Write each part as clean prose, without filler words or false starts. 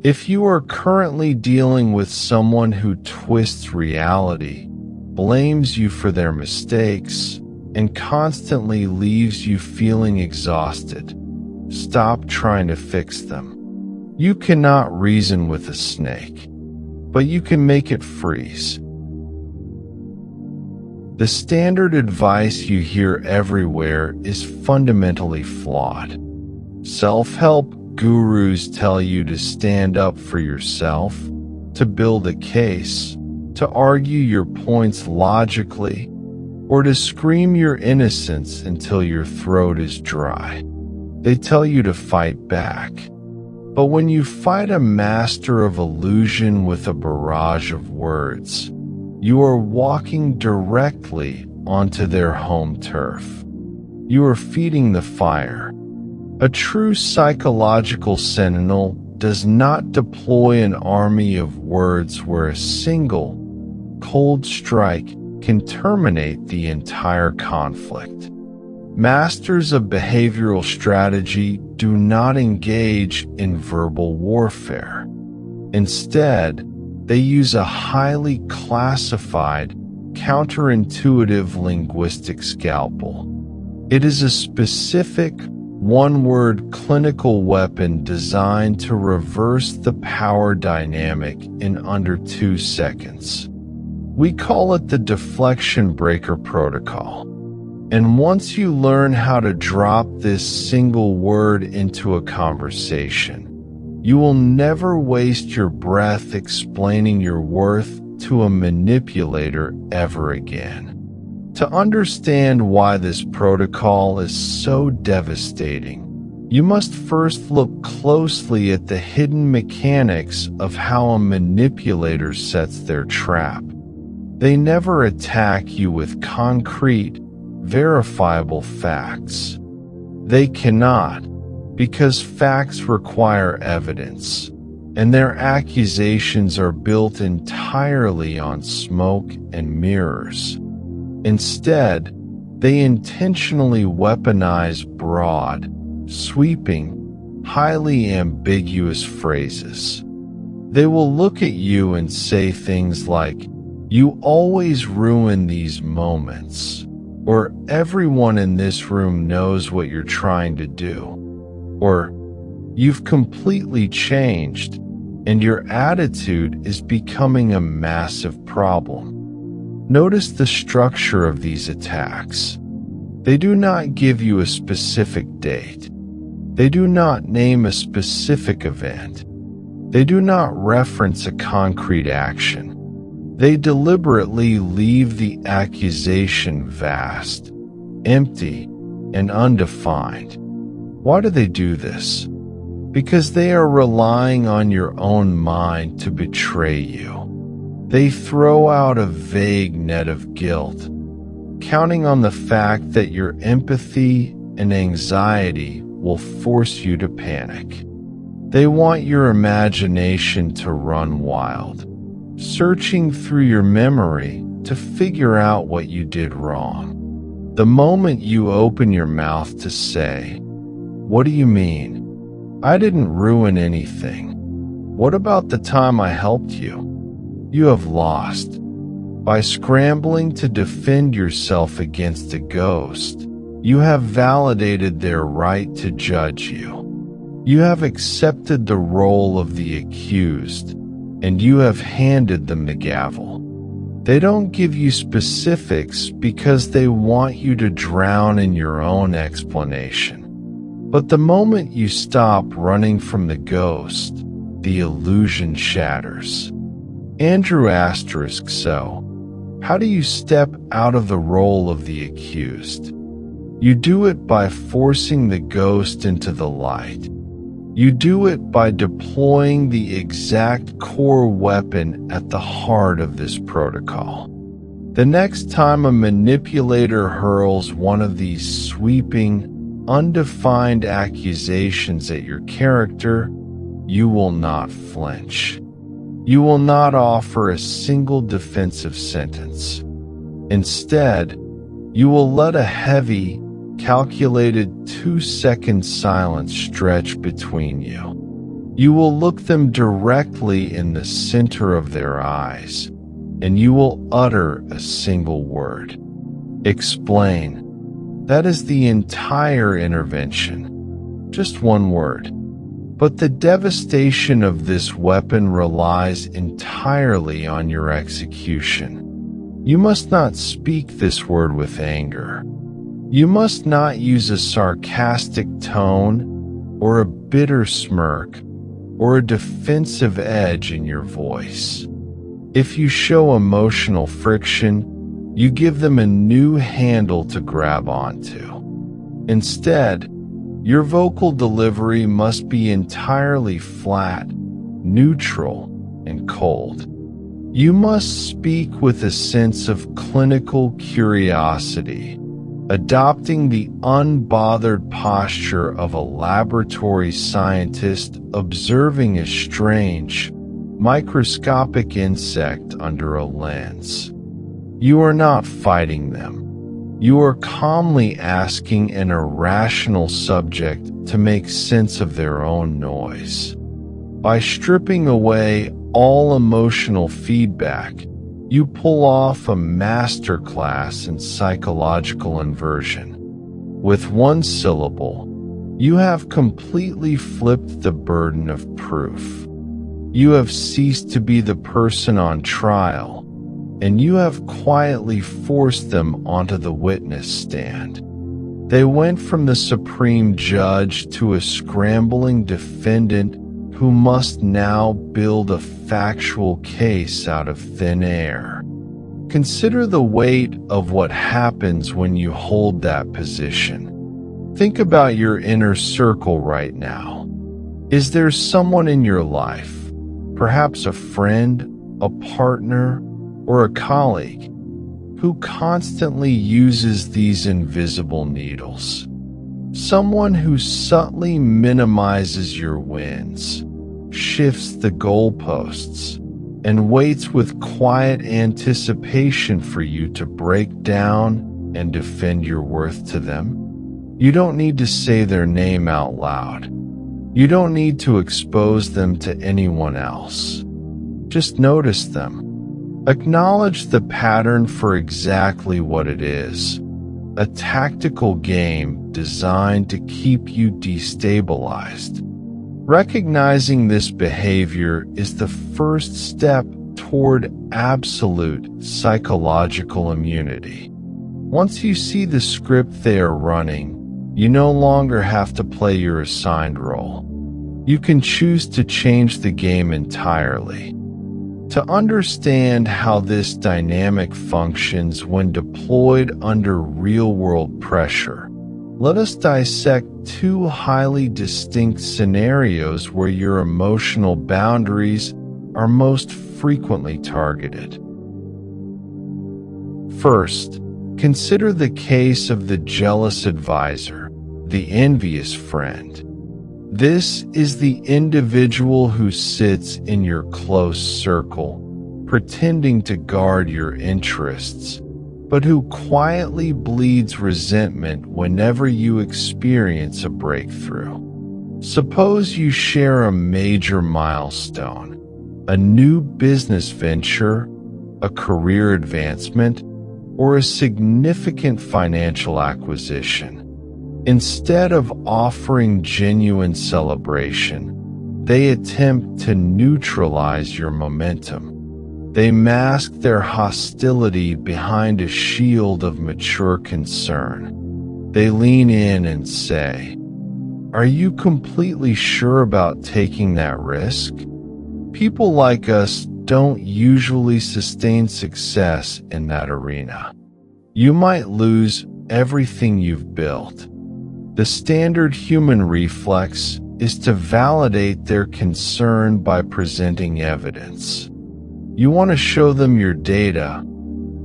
If you are currently dealing with someone who twists reality, blames you for their mistakes, and constantly leaves you feeling exhausted, stop trying to fix them. You cannot reason with a snake, but you can make it freeze. The standard advice you hear everywhere is fundamentally flawed. Self-help gurus tell you to stand up for yourself, to build a case, to argue your points logically, or to scream your innocence until your throat is dry. They tell you to fight back. But when you fight a master of illusion with a barrage of words, you are walking directly onto their home turf. You are feeding the fire. A true psychological sentinel does not deploy an army of words where a single, cold strike can terminate the entire conflict. Masters of behavioral strategy do not engage in verbal warfare. Instead, they use a highly classified, counterintuitive linguistic scalpel. It is a specific, one-word clinical weapon designed to reverse the power dynamic in under 2 seconds. We call it the Deflection Breaker Protocol. And once you learn how to drop this single word into a conversation, you will never waste your breath explaining your worth to a manipulator ever again. To understand why this protocol is so devastating, you must first look closely at the hidden mechanics of how a manipulator sets their trap. They never attack you with concrete, verifiable facts. They cannot, because facts require evidence, and their accusations are built entirely on smoke and mirrors. Instead, they intentionally weaponize broad, sweeping, highly ambiguous phrases. They will look at you and say things like, "You always ruin these moments," or "Everyone in this room knows what you're trying to do," or "You've completely changed, and your attitude is becoming a massive problem." Notice the structure of these attacks. They do not give you a specific date. They do not name a specific event. They do not reference a concrete action. They deliberately leave the accusation vast, empty, and undefined. Why do they do this? Because they are relying on your own mind to betray you. They throw out a vague net of guilt, counting on the fact that your empathy and anxiety will force you to panic. They want your imagination to run wild, searching through your memory to figure out what you did wrong. The moment you open your mouth to say, "What do you mean? I didn't ruin anything. What about the time I helped you?" you have lost. By scrambling to defend yourself against a ghost, you have validated their right to judge you. You have accepted the role of the accused, and you have handed them the gavel. They don't give you specifics because they want you to drown in your own explanation. But the moment you stop running from the ghost, the illusion shatters. Andrew *, so, how do you step out of the role of the accused? You do it by forcing the ghost into the light. You do it by deploying the exact core weapon at the heart of this protocol. The next time a manipulator hurls one of these sweeping, undefined accusations at your character, you will not flinch. You will not offer a single defensive sentence. Instead, you will let a heavy, calculated 2-second silence stretch between you. You will look them directly in the center of their eyes, and you will utter a single word. Explain. That is the entire intervention. Just one word. But the devastation of this weapon relies entirely on your execution. You must not speak this word with anger. You must not use a sarcastic tone, or a bitter smirk, or a defensive edge in your voice. If you show emotional friction, you give them a new handle to grab onto. Instead, your vocal delivery must be entirely flat, neutral, and cold. You must speak with a sense of clinical curiosity, adopting the unbothered posture of a laboratory scientist observing a strange, microscopic insect under a lens. You are not fighting them. You are calmly asking an irrational subject to make sense of their own noise. By stripping away all emotional feedback, you pull off a masterclass in psychological inversion. With one syllable, you have completely flipped the burden of proof. You have ceased to be the person on trial, and you have quietly forced them onto the witness stand. They went from the supreme judge to a scrambling defendant who must now build a factual case out of thin air. Consider the weight of what happens when you hold that position. Think about your inner circle right now. Is there someone in your life, perhaps a friend, a partner, or a colleague, who constantly uses these invisible needles? Someone who subtly minimizes your wins, shifts the goalposts, and waits with quiet anticipation for you to break down and defend your worth to them? You don't need to say their name out loud. You don't need to expose them to anyone else. Just notice them. Acknowledge the pattern for exactly what it is, a tactical game designed to keep you destabilized. Recognizing this behavior is the first step toward absolute psychological immunity. Once you see the script they are running, you no longer have to play your assigned role. You can choose to change the game entirely. To understand how this dynamic functions when deployed under real-world pressure, let us dissect two highly distinct scenarios where your emotional boundaries are most frequently targeted. First, consider the case of the jealous advisor, the envious friend. This is the individual who sits in your close circle, pretending to guard your interests, but who quietly bleeds resentment whenever you experience a breakthrough. Suppose you share a major milestone, a new business venture, a career advancement, or a significant financial acquisition. Instead of offering genuine celebration, they attempt to neutralize your momentum. They mask their hostility behind a shield of mature concern. They lean in and say, "Are you completely sure about taking that risk?" People like us don't usually sustain success in that arena. You might lose everything you've built. The standard human reflex is to validate their concern by presenting evidence. You want to show them your data,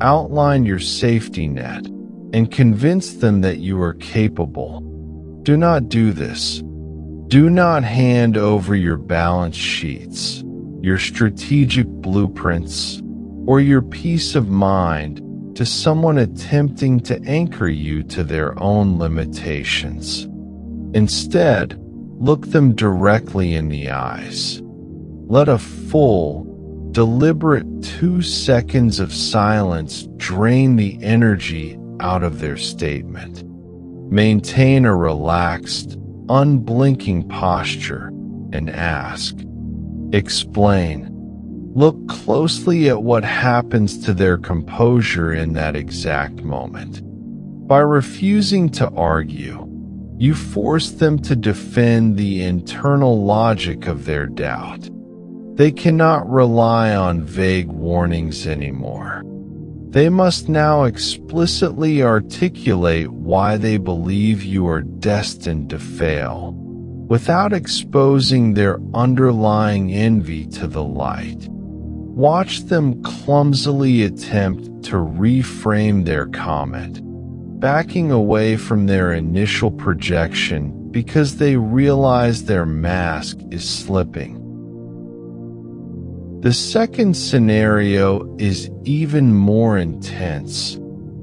outline your safety net, and convince them that you are capable. Do not do this. Do not hand over your balance sheets, your strategic blueprints, or your peace of mind to someone attempting to anchor you to their own limitations. Instead, Look them directly in the eyes. Let a full, deliberate 2 seconds of silence drain the energy out of their statement. Maintain a relaxed, unblinking posture and ask, explain. Look closely at what happens to their composure in that exact moment. By refusing to argue, you force them to defend the internal logic of their doubt. They cannot rely on vague warnings anymore. They must now explicitly articulate why they believe you are destined to fail, without exposing their underlying envy to the light. Watch them clumsily attempt to reframe their comment, backing away from their initial projection because they realize their mask is slipping. The second scenario is even more intense,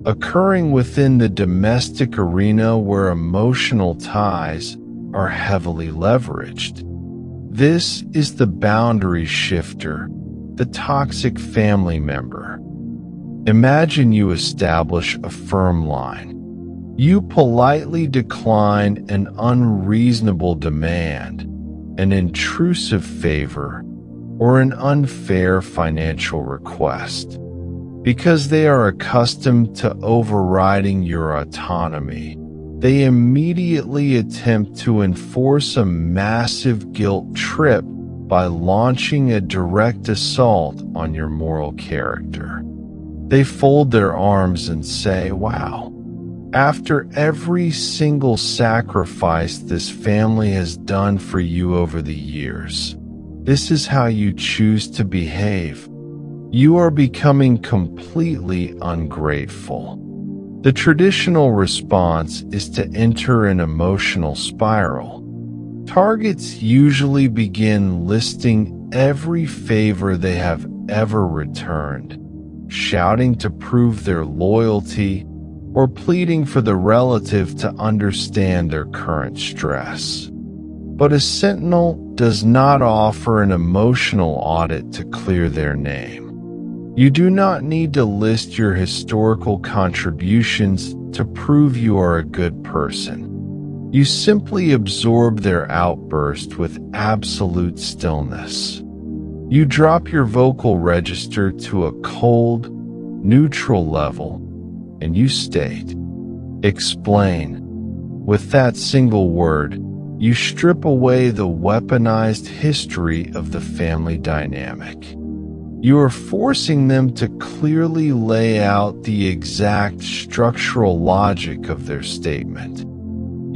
occurring within the domestic arena where emotional ties are heavily leveraged. This is the boundary shifter, the toxic family member. Imagine you establish a firm line. You politely decline an unreasonable demand, an intrusive favor, or an unfair financial request. Because they are accustomed to overriding your autonomy, they immediately attempt to enforce a massive guilt trip by launching a direct assault on your moral character. They fold their arms and say, wow, after every single sacrifice this family has done for you over the years, this is how you choose to behave. You are becoming completely ungrateful. The traditional response is to enter an emotional spiral. Targets usually begin listing every favor they have ever returned, shouting to prove their loyalty, or pleading for the relative to understand their current stress. But a sentinel does not offer an emotional audit to clear their name. You do not need to list your historical contributions to prove you are a good person. You simply absorb their outburst with absolute stillness. You drop your vocal register to a cold, neutral level, and you state, explain. With that single word, you strip away the weaponized history of the family dynamic. You are forcing them to clearly lay out the exact structural logic of their statement.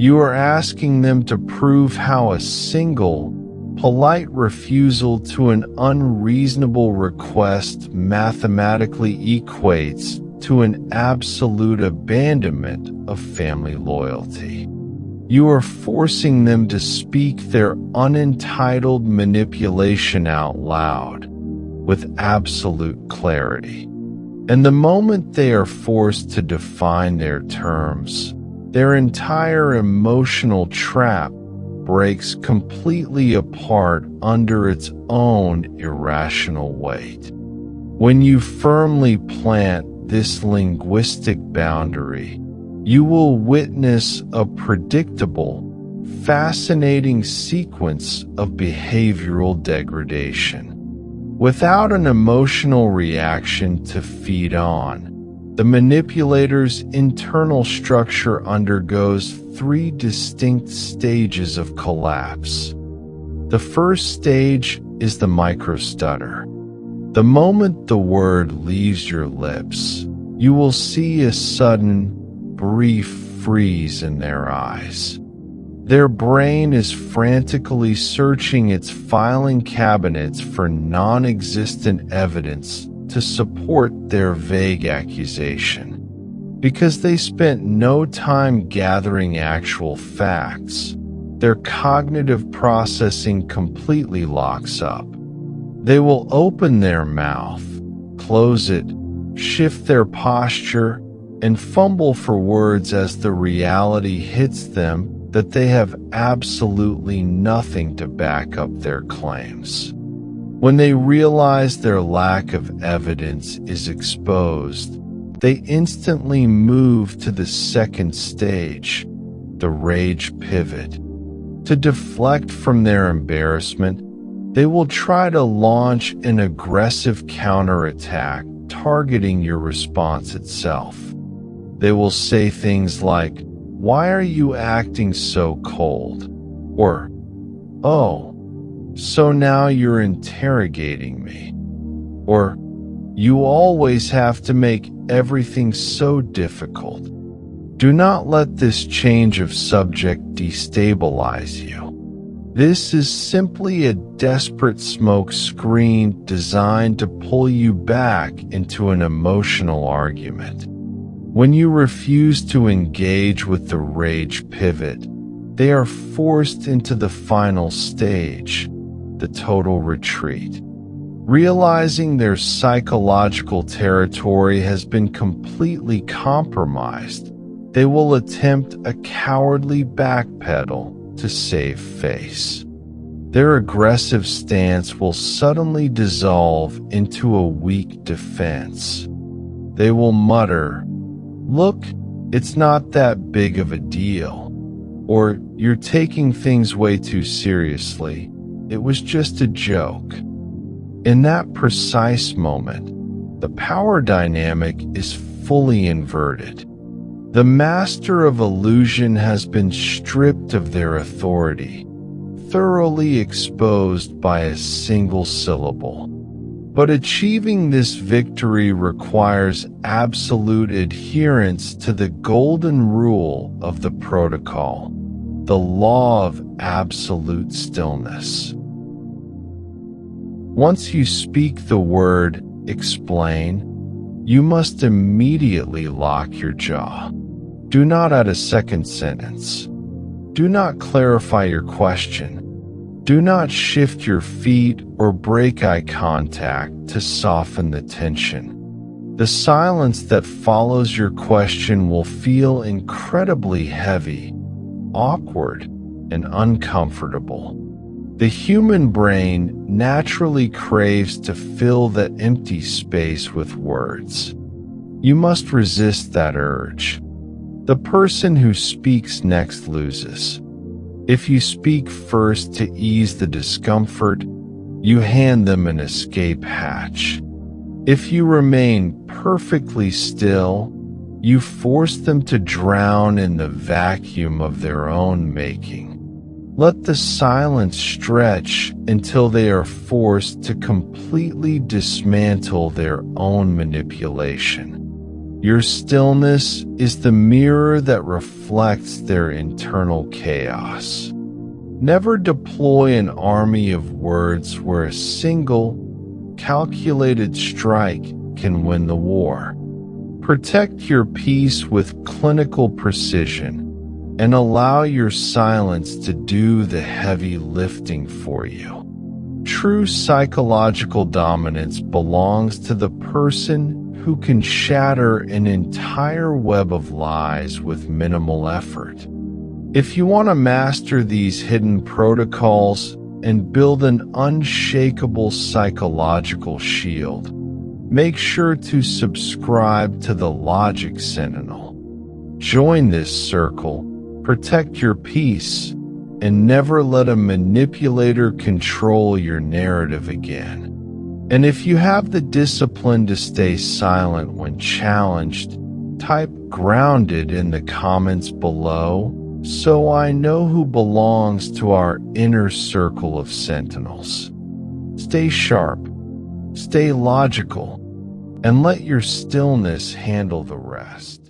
You are asking them to prove how a single, polite refusal to an unreasonable request mathematically equates to an absolute abandonment of family loyalty. You are forcing them to speak their unentitled manipulation out loud, with absolute clarity. And the moment they are forced to define their terms, their entire emotional trap breaks completely apart under its own irrational weight. When you firmly plant this linguistic boundary, you will witness a predictable, fascinating sequence of behavioral degradation. Without an emotional reaction to feed on, the manipulator's internal structure undergoes 3 distinct stages of collapse. The first stage is the microstutter. The moment the word leaves your lips, you will see a sudden, brief freeze in their eyes. Their brain is frantically searching its filing cabinets for non-existent evidence to support their vague accusation. Because they spent no time gathering actual facts, their cognitive processing completely locks up. They will open their mouth, close it, shift their posture, and fumble for words as the reality hits them that they have absolutely nothing to back up their claims. When they realize their lack of evidence is exposed, they instantly move to the second stage, the rage pivot. To deflect from their embarrassment, they will try to launch an aggressive counterattack targeting your response itself. They will say things like, "Why are you acting so cold?" Or, "Oh, so now you're interrogating me." Or, "You always have to make everything so difficult." Do not let this change of subject destabilize you. This is simply a desperate smoke screen designed to pull you back into an emotional argument. When you refuse to engage with the rage pivot, they are forced into the final stage, the total retreat. Realizing their psychological territory has been completely compromised, they will attempt a cowardly backpedal to save face. Their aggressive stance will suddenly dissolve into a weak defense. They will mutter, "Look, it's not that big of a deal," or "You're taking things way too seriously. It was just a joke." In that precise moment, the power dynamic is fully inverted. The master of illusion has been stripped of their authority, thoroughly exposed by a single syllable. But achieving this victory requires absolute adherence to the golden rule of the protocol, the law of absolute stillness. Once you speak the word "explain," you must immediately lock your jaw. Do not add a second sentence. Do not clarify your question. Do not shift your feet or break eye contact to soften the tension. The silence that follows your question will feel incredibly heavy, awkward, and uncomfortable. The human brain naturally craves to fill that empty space with words. You must resist that urge. The person who speaks next loses. If you speak first to ease the discomfort, you hand them an escape hatch. If you remain perfectly still, you force them to drown in the vacuum of their own making. Let the silence stretch until they are forced to completely dismantle their own manipulation. Your stillness is the mirror that reflects their internal chaos. Never deploy an army of words where a single, calculated strike can win the war. Protect your peace with clinical precision and allow your silence to do the heavy lifting for you. True psychological dominance belongs to the person who can shatter an entire web of lies with minimal effort. If you want to master these hidden protocols and build an unshakable psychological shield, make sure to subscribe to the Logic Sentinel. Join this circle, protect your peace, and never let a manipulator control your narrative again. And if you have the discipline to stay silent when challenged, type "grounded" in the comments below so I know who belongs to our inner circle of sentinels. Stay sharp, stay logical, and let your stillness handle the rest.